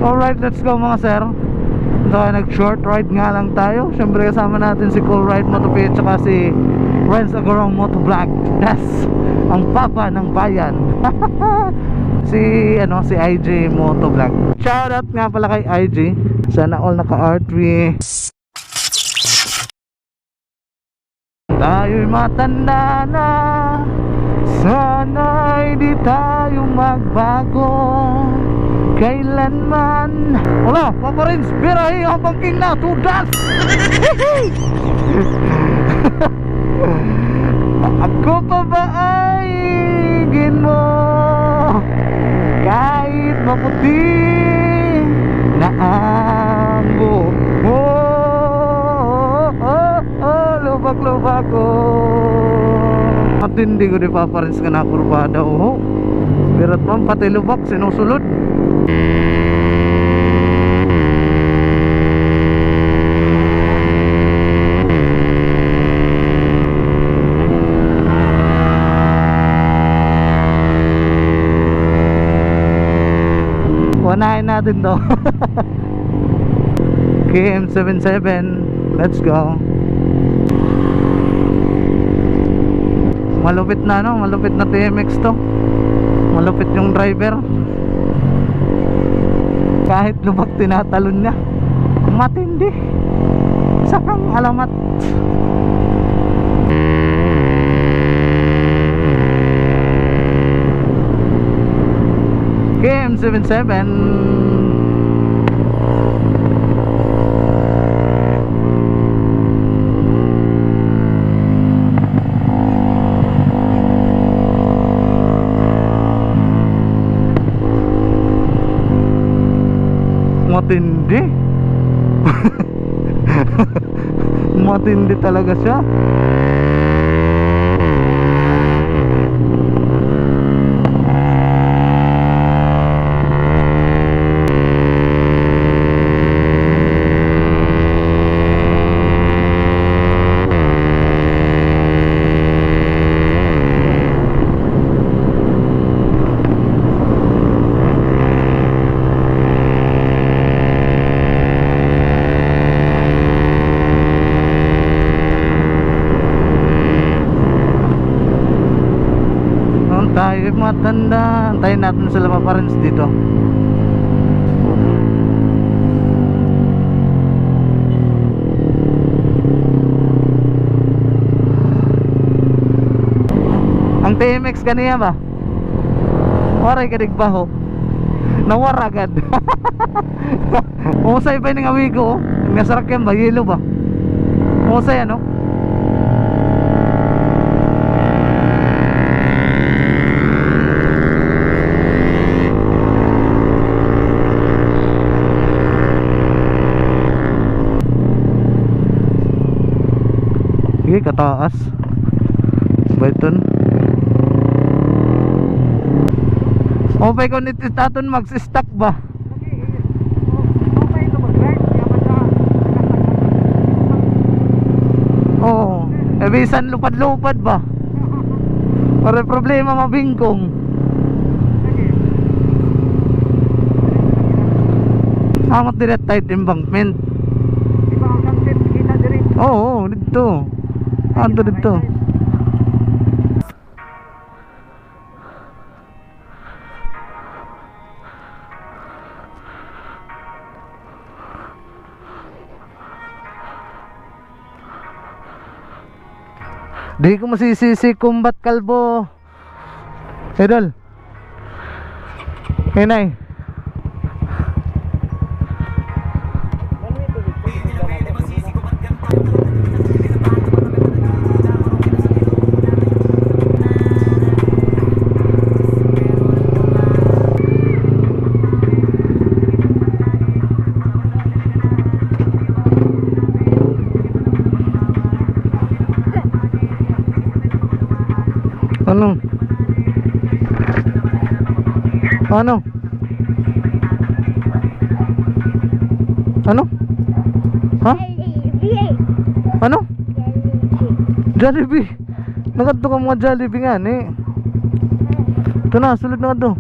Alright, let's go mga sir. So nag-short ride nga lang tayo. Siyempre kasama natin si Cool Ride Motovlog at saka si Renz Agorong Motovlog. Yes, ang papa ng bayan. si IG Motovlog. Shoutout nga pala kay IG. Sana all naka-R3. Tayo'y matanda na, sana'y di tayo magbago kailanman. Wala, Papa Renz, birahe habang kinatudas. Ako pa ba ay igin mo kahit maputi na ang buhok mo? Lubak-lubak ko. At hindi ko di Papa Renz ka nakurbada. Oh, birat man pati lubak sinusulod. Unahin natin to. KM77, let's go. Malupit na malupit na TMX to. Malupit yung driver. Kahit lubak tinatalon niya. Matindi. Sakang alamat. KM77. Matindi. Matindi talaga siya. Tayo matanda. Antayin natin sila Papa Renz dito. Ang TMX kaniya ba? Waray ka digbaho. Nawaragad. Usay ba yung awigo? Nasarap yan ba? Yelo ba? Usay ano? Kataas Bayton. Okay ko nito taton mag-stack ba? Oo. Bisan lupad-lupad ba? Para problema mabingkong. Amat direct tight embankment. Oo, dito. Ando dito. Di ko masisisi kumbat kalbo. Idol. Hinay. Ano? Ano? Ano? Ha? Ano? Jollibee. Nakadto ka mga Jollibee nga ni. Ito na, sulod na to.